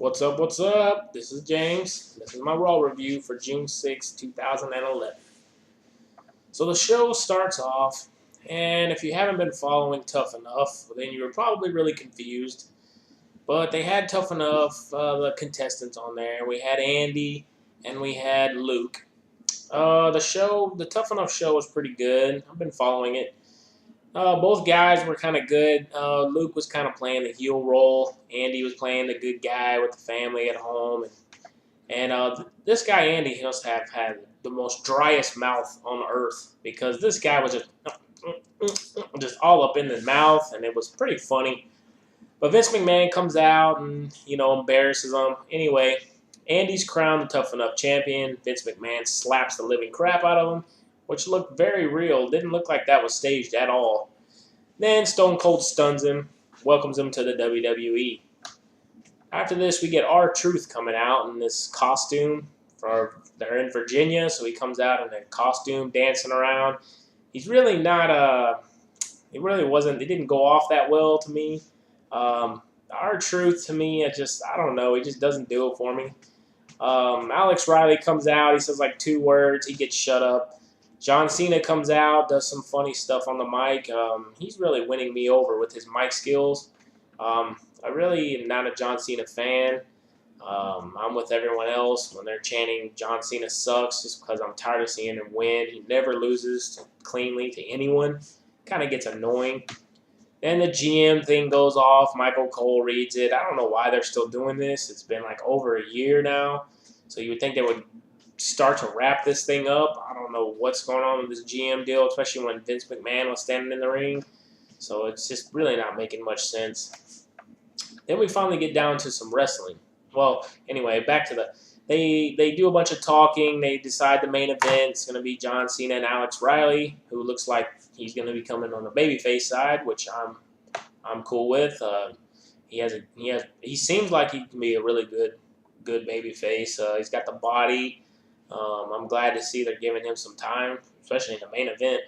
What's up? What's up? This is James. This is my Raw review for June 6, 2011. So the show starts off, and if you haven't been following Tough Enough, then you were probably really confused. But they had Tough Enough, the contestants on there. We had Andy, and we had Luke. The Tough Enough show was pretty good. I've been following it. Both guys were kind of good. Luke was kind of playing the heel role. Andy was playing the good guy with the family at home. And this guy, Andy, he must have had the most driest mouth on earth because this guy was just all up in his mouth, and it was pretty funny. But Vince McMahon comes out and, embarrasses him. Anyway, Andy's crowned the Tough Enough champion. Vince McMahon slaps the living crap out of him, which looked very real. Didn't look like that was staged at all. Then Stone Cold stuns him, welcomes him to the WWE. After this, we get R-Truth coming out in this costume. They're in Virginia, so he comes out in a costume, dancing around. He's really not, he really wasn't, it didn't go off that well to me. R-Truth, to me, I don't know, he just doesn't do it for me. Alex Riley comes out, he says like 2 words, he gets shut up. John Cena comes out, does some funny stuff on the mic. He's really winning me over with his mic skills. I really am not a John Cena fan. I'm with everyone else when they're chanting John Cena sucks just because I'm tired of seeing him win. He never loses cleanly to anyone. Kind of gets annoying. Then the GM thing goes off. Michael Cole reads it. I don't know why they're still doing this. It's been like over a year now. So you would think they would start to wrap this thing up. I don't know what's going on with this GM deal, especially when Vince McMahon was standing in the ring. So it's just really not making much sense. Then we finally get down to some wrestling. Well, anyway, back to they do a bunch of talking. They decide the main event is going to be John Cena and Alex Riley, who looks like he's going to be coming on the babyface side, which I'm cool with. He seems like he can be a really good babyface. He's got the body. I'm glad to see they're giving him some time, especially in the main event.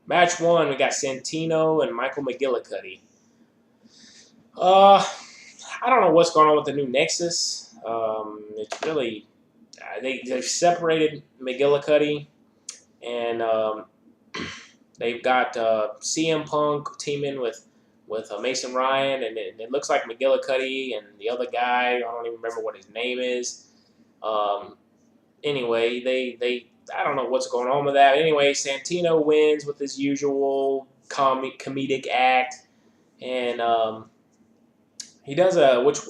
Match 1, we got Santino and Michael McGillicuddy. I don't know what's going on with the new Nexus. It's really they've separated McGillicuddy, and they've got CM Punk teaming with Mason Ryan, and it looks like McGillicuddy and the other guy. I don't even remember what his name is. Anyway, they I don't know what's going on with that. Anyway, Santino wins with his usual comedic act, and he does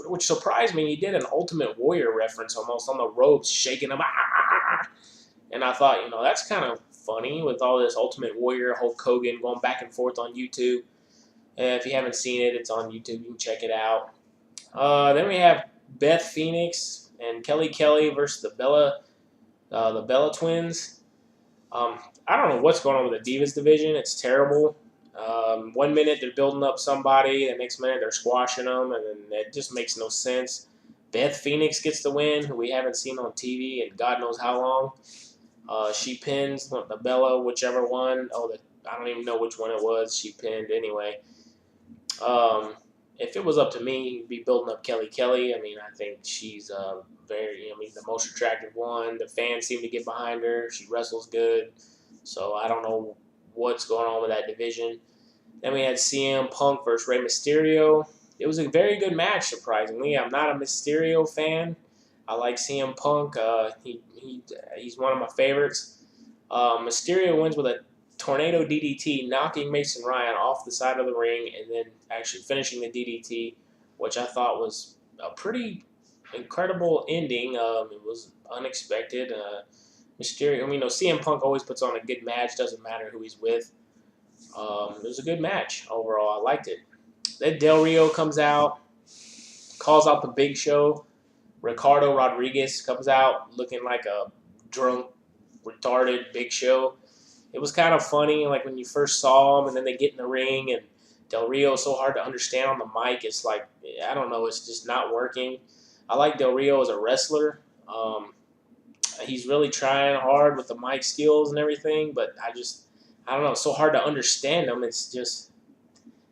which surprised me. He did an Ultimate Warrior reference almost on the ropes, shaking them. And I thought, that's kind of funny with all this Ultimate Warrior, Hulk Hogan going back and forth on YouTube. If you haven't seen it, it's on YouTube. You can check it out. Then we have Beth Phoenix and Kelly Kelly versus the Bella Twins. I don't know what's going on with the Divas division. It's terrible. 1 minute they're building up somebody, the next minute they're squashing them, and then it just makes no sense. Beth Phoenix gets the win, who we haven't seen on TV in God knows how long. She pins the Bella, whichever one. I don't even know which one it was. She pinned anyway. If it was up to me, he'd be building up Kelly Kelly. I mean, I think she's the most attractive one. The fans seem to get behind her. She wrestles good. So I don't know what's going on with that division. Then we had CM Punk versus Rey Mysterio. It was a very good match, surprisingly. I'm not a Mysterio fan. I like CM Punk. He's one of my favorites. Mysterio wins with a tornado DDT, knocking Mason Ryan off the side of the ring and then actually finishing the DDT, which I thought was a pretty incredible ending. It was unexpected. Mysterio, CM Punk always puts on a good match, doesn't matter who he's with. It was a good match overall. I liked it. Then Del Rio comes out, calls out the Big Show. Ricardo Rodriguez comes out looking like a drunk, retarded Big Show. It was kind of funny, like when you first saw him, and then they get in the ring, and Del Rio is so hard to understand on the mic. It's like, I don't know, it's just not working. I like Del Rio as a wrestler. He's really trying hard with the mic skills and everything, but I don't know, it's so hard to understand him. It's just,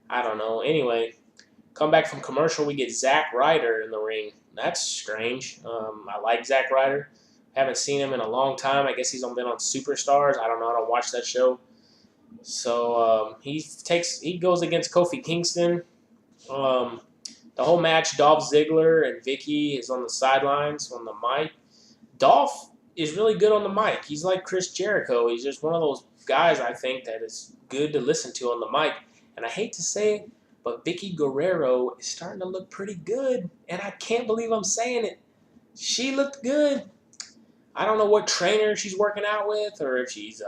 I don't know. Anyway, Come back from commercial, we get Zack Ryder in the ring. That's strange. I like Zack Ryder. Haven't seen him in a long time. I guess he's been on Superstars. I don't know. I don't watch that show. So he goes against Kofi Kingston. The whole match, Dolph Ziggler and Vicky is on the sidelines on the mic. Dolph is really good on the mic. He's like Chris Jericho. He's just one of those guys, I think, that is good to listen to on the mic. And I hate to say it, but Vicky Guerrero is starting to look pretty good. And I can't believe I'm saying it. She looked good. I don't know what trainer she's working out with, or if she's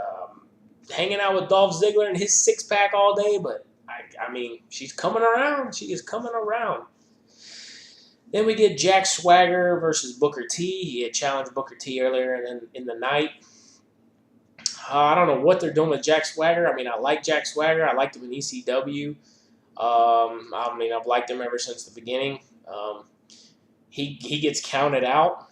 hanging out with Dolph Ziggler and his six-pack all day, but I mean, she's coming around. She is coming around. Then we get Jack Swagger versus Booker T. He had challenged Booker T earlier in the night. I don't know what they're doing with Jack Swagger. I mean, I like Jack Swagger. I liked him in ECW. I mean, I've liked him ever since the beginning. He gets counted out.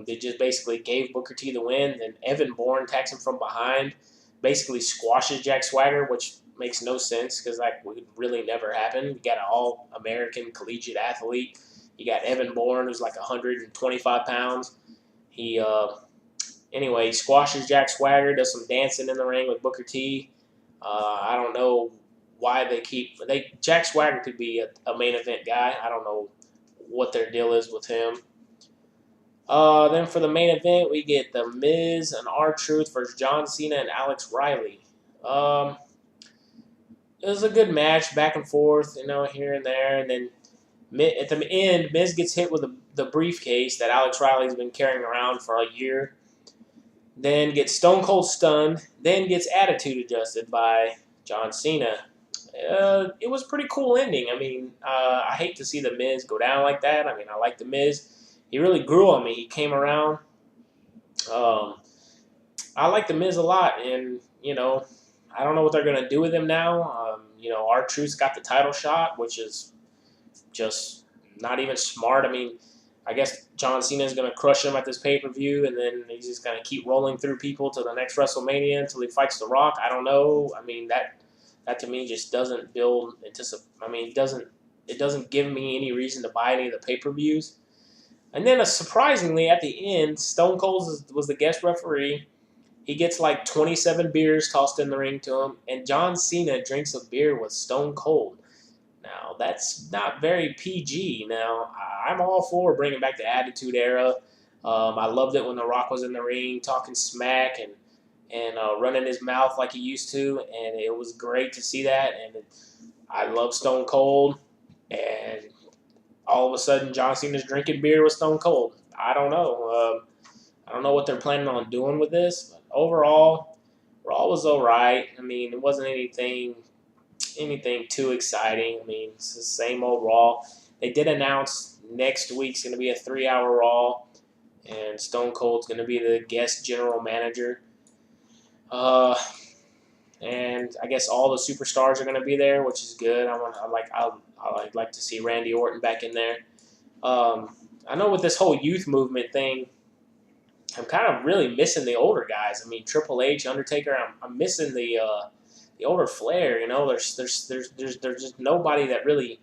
They just basically gave Booker T the win. Then Evan Bourne attacks him from behind, basically squashes Jack Swagger, which makes no sense because that would really never happen. You got an all-American collegiate athlete. You got Evan Bourne, who's like 125 pounds. He squashes Jack Swagger, does some dancing in the ring with Booker T. I don't know why Jack Swagger could be a main event guy. I don't know what their deal is with him. Then for the main event, we get The Miz and R-Truth versus John Cena and Alex Riley. It was a good match, back and forth, here and there. And then at the end, Miz gets hit with the briefcase that Alex Riley's been carrying around for a year. Then gets Stone Cold stunned. Then gets attitude adjusted by John Cena. It was a pretty cool ending. I mean, I hate to see The Miz go down like that. I mean, I like The Miz. He really grew on me. He came around. I like The Miz a lot, and, I don't know what they're going to do with him now. R-Truth's got the title shot, which is just not even smart. I mean, I guess John Cena's going to crush him at this pay-per-view, and then he's just going to keep rolling through people to the next WrestleMania until he fights The Rock. I don't know. I mean, that to me just doesn't build it doesn't give me any reason to buy any of the pay-per-views. And then, surprisingly, at the end, Stone Cold was the guest referee. He gets like 27 beers tossed in the ring to him, and John Cena drinks a beer with Stone Cold. Now, that's not very PG. Now, I'm all for bringing back the Attitude Era. I loved it when The Rock was in the ring talking smack and running his mouth like he used to, and it was great to see that. And I love Stone Cold, and all of a sudden, John Cena's drinking beer with Stone Cold. I don't know. I don't know what they're planning on doing with this, but overall, Raw was all right. I mean, it wasn't anything too exciting. I mean, it's the same old Raw. They did announce next week's going to be a 3-hour Raw, and Stone Cold's going to be the guest general manager. And I guess all the superstars are going to be there, which is good. I'd like to see Randy Orton back in there. I know with this whole youth movement thing, I'm kind of really missing the older guys. I mean, Triple H, Undertaker. I'm missing the older Flair. There's just nobody that really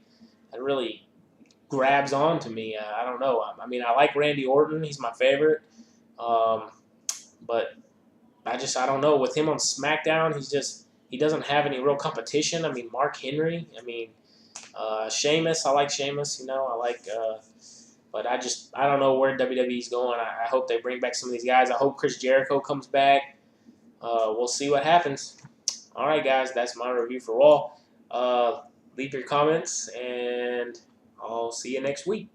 grabs on to me. I don't know. I mean, I like Randy Orton. He's my favorite. But I don't know. With him on SmackDown, he doesn't have any real competition. I mean, Mark Henry. I mean, Sheamus. I like Sheamus. But I don't know where WWE's going. I hope they bring back some of these guys. I hope Chris Jericho comes back. We'll see what happens. All right, guys, that's my review for Raw. Leave your comments, and I'll see you next week.